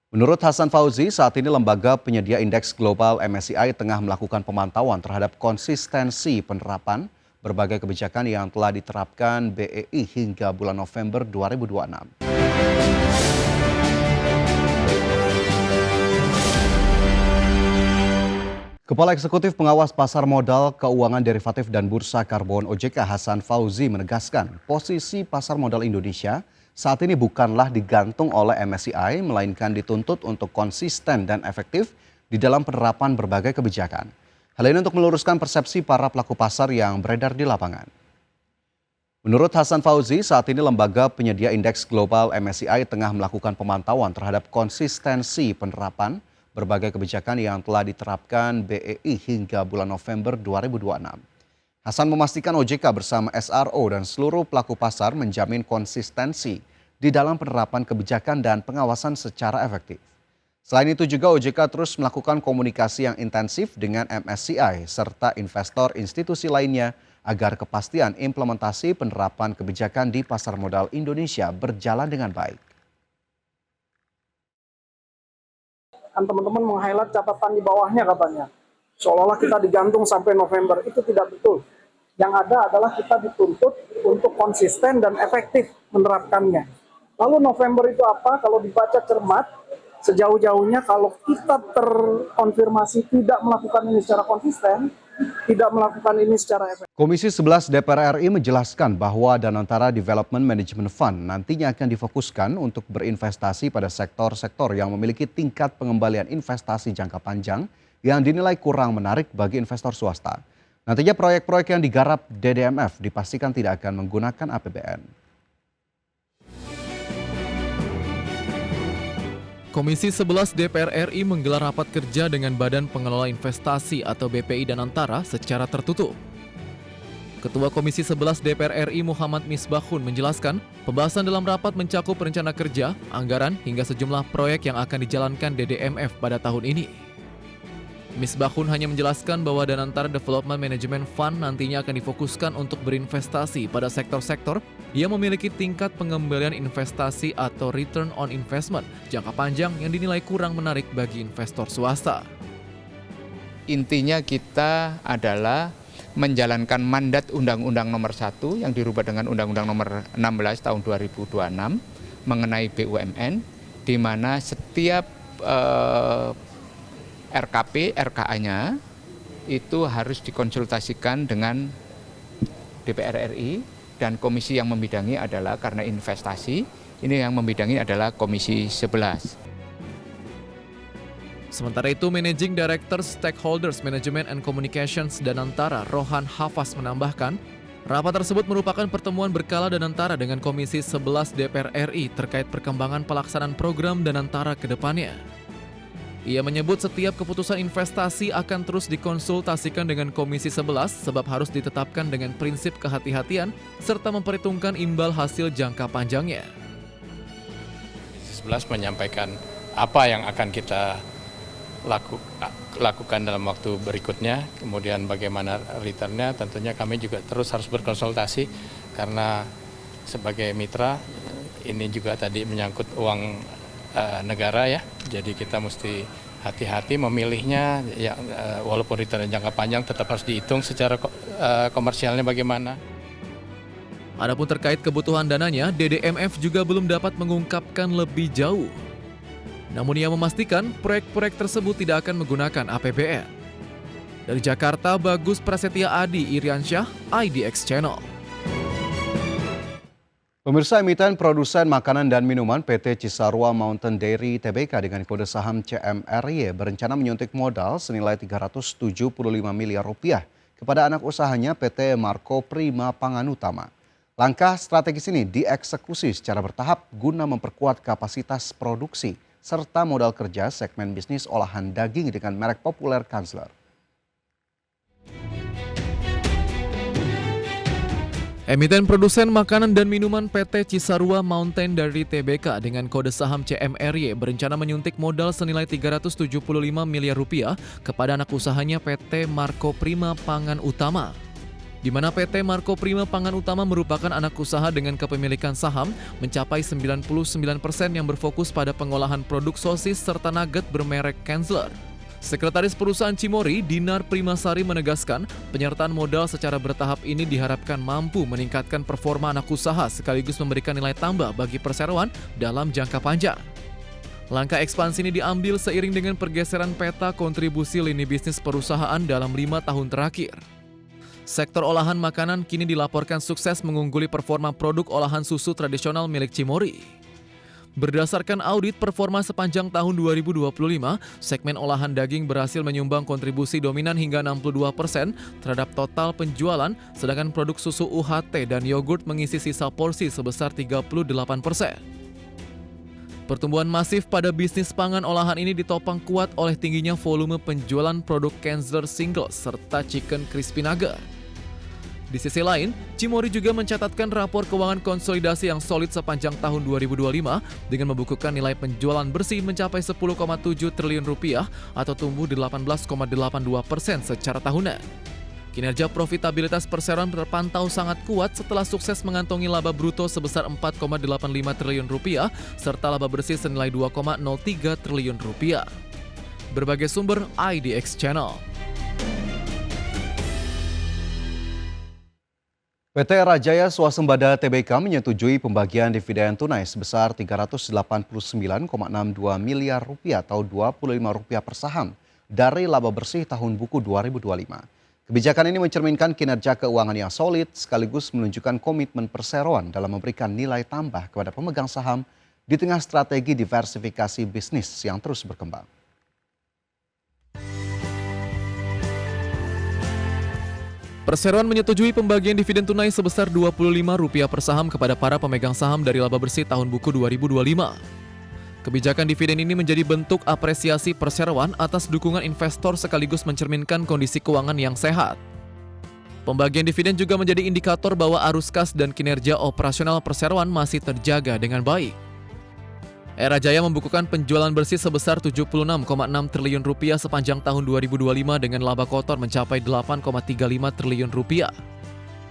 Menurut Hasan Fauzi, saat ini lembaga penyedia indeks global MSCI tengah melakukan pemantauan terhadap konsistensi penerapan berbagai kebijakan yang telah diterapkan BEI hingga bulan November 2026. Kepala Eksekutif Pengawas Pasar Modal Keuangan Derivatif dan Bursa Karbon OJK Hasan Fauzi menegaskan posisi pasar modal Indonesia saat ini bukanlah digantung oleh MSCI, melainkan dituntut untuk konsisten dan efektif di dalam penerapan berbagai kebijakan. Hal ini untuk meluruskan persepsi para pelaku pasar yang beredar di lapangan. Menurut Hasan Fauzi, saat ini lembaga penyedia indeks global MSCI tengah melakukan pemantauan terhadap konsistensi penerapan berbagai kebijakan yang telah diterapkan BEI hingga bulan November 2026. Hasan memastikan OJK bersama SRO dan seluruh pelaku pasar menjamin konsistensi di dalam penerapan kebijakan dan pengawasan secara efektif. Selain itu juga OJK terus melakukan komunikasi yang intensif dengan MSCI serta investor institusi lainnya agar kepastian implementasi penerapan kebijakan di pasar modal Indonesia berjalan dengan baik. Kan teman-teman meng-highlight catatan di bawahnya katanya. Seolah-olah kita digantung sampai November. Itu tidak betul. Yang ada adalah kita dituntut untuk konsisten dan efektif menerapkannya. Lalu November itu apa? Kalau dibaca cermat, sejauh-jauhnya kalau kita terkonfirmasi tidak melakukan ini secara konsisten, tidak melakukan ini secara efektif. Komisi 11 DPR RI menjelaskan bahwa Danantara Development Management Fund nantinya akan difokuskan untuk berinvestasi pada sektor-sektor yang memiliki tingkat pengembalian investasi jangka panjang yang dinilai kurang menarik bagi investor swasta. Nantinya proyek-proyek yang digarap DDMF dipastikan tidak akan menggunakan APBN. Komisi 11 DPR RI menggelar rapat kerja dengan Badan Pengelola Investasi atau BPI Danantara secara tertutup. Ketua Komisi 11 DPR RI Muhammad Misbahun menjelaskan, pembahasan dalam rapat mencakup rencana kerja, anggaran, hingga sejumlah proyek yang akan dijalankan DDMF pada tahun ini. Misbahun hanya menjelaskan bahwa Danantara Development Management Fund nantinya akan difokuskan untuk berinvestasi pada sektor-sektor yang memiliki tingkat pengembalian investasi atau return on investment jangka panjang yang dinilai kurang menarik bagi investor swasta. Intinya kita adalah menjalankan mandat Undang-Undang Nomor 1 yang dirubah dengan Undang-Undang Nomor 16 tahun 2026 mengenai BUMN, di mana setiap RKP, RKA-nya itu harus dikonsultasikan dengan DPR RI dan komisi yang membidangi adalah karena investasi, ini yang membidangi adalah Komisi 11. Sementara itu, Managing Director Stakeholders Management and Communications Danantara Rohan Hafaz menambahkan, rapat tersebut merupakan pertemuan berkala Danantara dengan Komisi 11 DPR RI terkait perkembangan pelaksanaan program Danantara ke depannya. Ia menyebut setiap keputusan investasi akan terus dikonsultasikan dengan Komisi 11 sebab harus ditetapkan dengan prinsip kehati-hatian serta memperhitungkan imbal hasil jangka panjangnya. Komisi 11 menyampaikan apa yang akan kita lakukan dalam waktu berikutnya, kemudian bagaimana returnnya, tentunya kami juga terus harus berkonsultasi karena sebagai mitra ini juga tadi menyangkut uang negara ya, jadi kita mesti hati-hati memilihnya ya, walaupun return jangka panjang tetap harus dihitung secara komersialnya bagaimana. Adapun terkait kebutuhan dananya, DDMF juga belum dapat mengungkapkan lebih jauh. Namun ia memastikan proyek-proyek tersebut tidak akan menggunakan APBN. Dari Jakarta, Bagus Prasetya Adi Iriansyah, IDX Channel. Pemirsa, emiten produsen makanan dan minuman PT Cisarua Mountain Dairy Tbk dengan kode saham CMRY berencana menyuntik modal senilai 375 miliar rupiah kepada anak usahanya PT Marco Prima Panganutama. Langkah strategis ini dieksekusi secara bertahap guna memperkuat kapasitas produksi serta modal kerja segmen bisnis olahan daging dengan merek populer Kansler. Emiten produsen makanan dan minuman PT Cisarua Mountain Dairy Tbk dengan kode saham CMRY berencana menyuntik modal senilai 375 miliar rupiah kepada anak usahanya PT Marco Prima Pangan Utama. di mana PT Marco Prima Pangan Utama merupakan anak usaha dengan kepemilikan saham mencapai 99% yang berfokus pada pengolahan produk sosis serta nugget bermerek Kenzler. Sekretaris perusahaan Cimory, Dinar Primasari menegaskan, penyertaan modal secara bertahap ini diharapkan mampu meningkatkan performa anak usaha sekaligus memberikan nilai tambah bagi perseroan dalam jangka panjang. Langkah ekspansi ini diambil seiring dengan pergeseran peta kontribusi lini bisnis perusahaan dalam 5 tahun terakhir. Sektor olahan makanan kini dilaporkan sukses mengungguli performa produk olahan susu tradisional milik Cimory. Berdasarkan audit performa sepanjang tahun 2025, segmen olahan daging berhasil menyumbang kontribusi dominan hingga 62% terhadap total penjualan, sedangkan produk susu UHT dan yogurt mengisi sisa porsi sebesar 38%. Pertumbuhan masif pada bisnis pangan olahan ini ditopang kuat oleh tingginya volume penjualan produk Kenzler Singles serta Chicken Crispy Nugget. Di sisi lain, Cimory juga mencatatkan rapor keuangan konsolidasi yang solid sepanjang tahun 2025 dengan membukukan nilai penjualan bersih mencapai 10,7 triliun rupiah atau tumbuh 18,82% secara tahunan. Kinerja profitabilitas perseroan terpantau sangat kuat setelah sukses mengantongi laba bruto sebesar 4,85 triliun rupiah serta laba bersih senilai 2,03 triliun rupiah. Berbagai sumber IDX Channel. PT Rajaya Swasembada Tbk menyetujui pembagian dividen tunai sebesar Rp389,62 miliar atau Rp25 per saham dari laba bersih tahun buku 2025. Kebijakan ini mencerminkan kinerja keuangan yang solid sekaligus menunjukkan komitmen perseroan dalam memberikan nilai tambah kepada pemegang saham di tengah strategi diversifikasi bisnis yang terus berkembang. Perseroan menyetujui pembagian dividen tunai sebesar Rp25 per saham kepada para pemegang saham dari laba bersih tahun buku 2025. Kebijakan dividen ini menjadi bentuk apresiasi perseroan atas dukungan investor sekaligus mencerminkan kondisi keuangan yang sehat. Pembagian dividen juga menjadi indikator bahwa arus kas dan kinerja operasional perseroan masih terjaga dengan baik. Era Jaya membukukan penjualan bersih sebesar Rp76,6 triliun sepanjang tahun 2025 dengan laba kotor mencapai Rp8,35 triliun.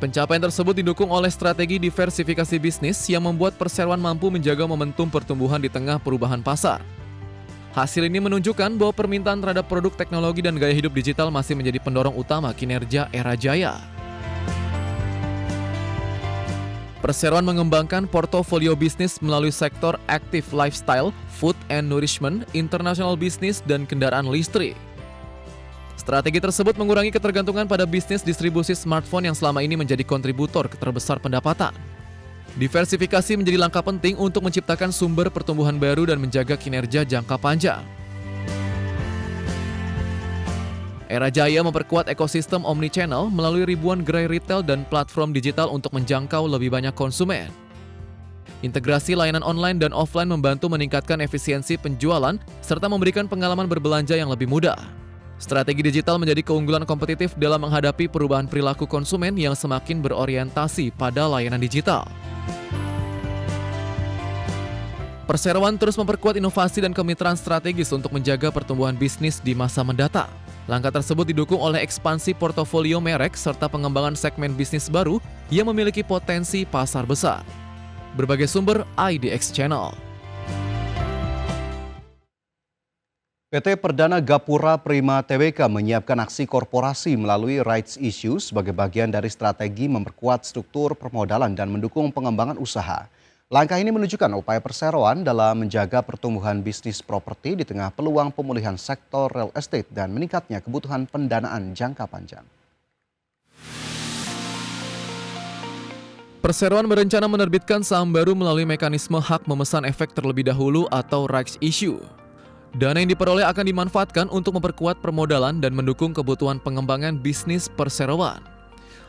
Pencapaian tersebut didukung oleh strategi diversifikasi bisnis yang membuat perseroan mampu menjaga momentum pertumbuhan di tengah perubahan pasar. Hasil ini menunjukkan bahwa permintaan terhadap produk teknologi dan gaya hidup digital masih menjadi pendorong utama kinerja Era Jaya. Perseroan mengembangkan portofolio bisnis melalui sektor active lifestyle, food and nourishment, international business, dan kendaraan listrik. Strategi tersebut mengurangi ketergantungan pada bisnis distribusi smartphone yang selama ini menjadi kontributor terbesar pendapatan. Diversifikasi menjadi langkah penting untuk menciptakan sumber pertumbuhan baru dan menjaga kinerja jangka panjang. Era Jaya memperkuat ekosistem omnichannel melalui ribuan gerai retail dan platform digital untuk menjangkau lebih banyak konsumen. Integrasi layanan online dan offline membantu meningkatkan efisiensi penjualan serta memberikan pengalaman berbelanja yang lebih mudah. Strategi digital menjadi keunggulan kompetitif dalam menghadapi perubahan perilaku konsumen yang semakin berorientasi pada layanan digital. Perseroan terus memperkuat inovasi dan kemitraan strategis untuk menjaga pertumbuhan bisnis di masa mendatang. Langkah tersebut didukung oleh ekspansi portofolio merek serta pengembangan segmen bisnis baru yang memiliki potensi pasar besar. Berbagai sumber IDX Channel. PT Perdana Gapura Prima Tbk menyiapkan aksi korporasi melalui rights issue sebagai bagian dari strategi memperkuat struktur permodalan dan mendukung pengembangan usaha. Langkah ini menunjukkan upaya perseroan dalam menjaga pertumbuhan bisnis properti di tengah peluang pemulihan sektor real estate dan meningkatnya kebutuhan pendanaan jangka panjang. Perseroan berencana menerbitkan saham baru melalui mekanisme hak memesan efek terlebih dahulu atau rights issue. Dana yang diperoleh akan dimanfaatkan untuk memperkuat permodalan dan mendukung kebutuhan pengembangan bisnis perseroan.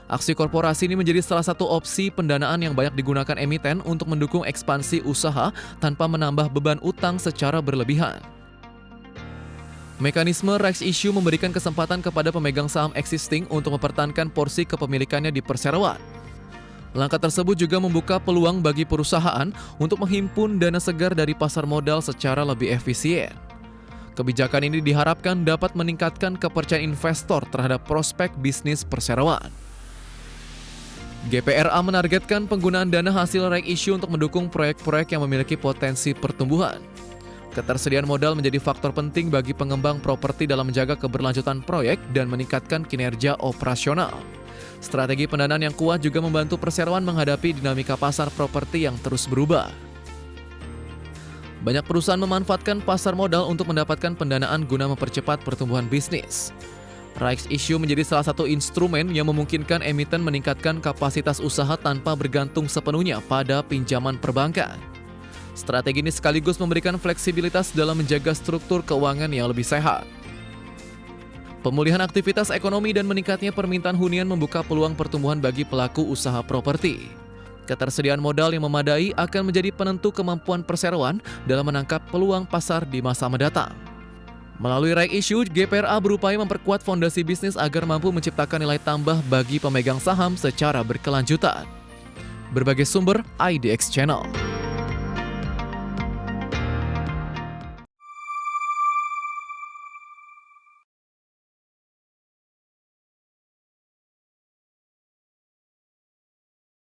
Aksi korporasi ini menjadi salah satu opsi pendanaan yang banyak digunakan emiten untuk mendukung ekspansi usaha tanpa menambah beban utang secara berlebihan. Mekanisme rights issue memberikan kesempatan kepada pemegang saham existing untuk mempertahankan porsi kepemilikannya di perseroan. Langkah tersebut juga membuka peluang bagi perusahaan untuk menghimpun dana segar dari pasar modal secara lebih efisien. Kebijakan ini diharapkan dapat meningkatkan kepercayaan investor terhadap prospek bisnis perseroan. GPRA menargetkan penggunaan dana hasil right issue untuk mendukung proyek-proyek yang memiliki potensi pertumbuhan. Ketersediaan modal menjadi faktor penting bagi pengembang properti dalam menjaga keberlanjutan proyek dan meningkatkan kinerja operasional. Strategi pendanaan yang kuat juga membantu perseroan menghadapi dinamika pasar properti yang terus berubah. Banyak perusahaan memanfaatkan pasar modal untuk mendapatkan pendanaan guna mempercepat pertumbuhan bisnis. Rights issue menjadi salah satu instrumen yang memungkinkan emiten meningkatkan kapasitas usaha tanpa bergantung sepenuhnya pada pinjaman perbankan. Strategi ini sekaligus memberikan fleksibilitas dalam menjaga struktur keuangan yang lebih sehat. Pemulihan aktivitas ekonomi dan meningkatnya permintaan hunian membuka peluang pertumbuhan bagi pelaku usaha properti. Ketersediaan modal yang memadai akan menjadi penentu kemampuan perseroan dalam menangkap peluang pasar di masa mendatang. Melalui right issue, GPRA berupaya memperkuat fondasi bisnis agar mampu menciptakan nilai tambah bagi pemegang saham secara berkelanjutan. Berbagai sumber, IDX Channel.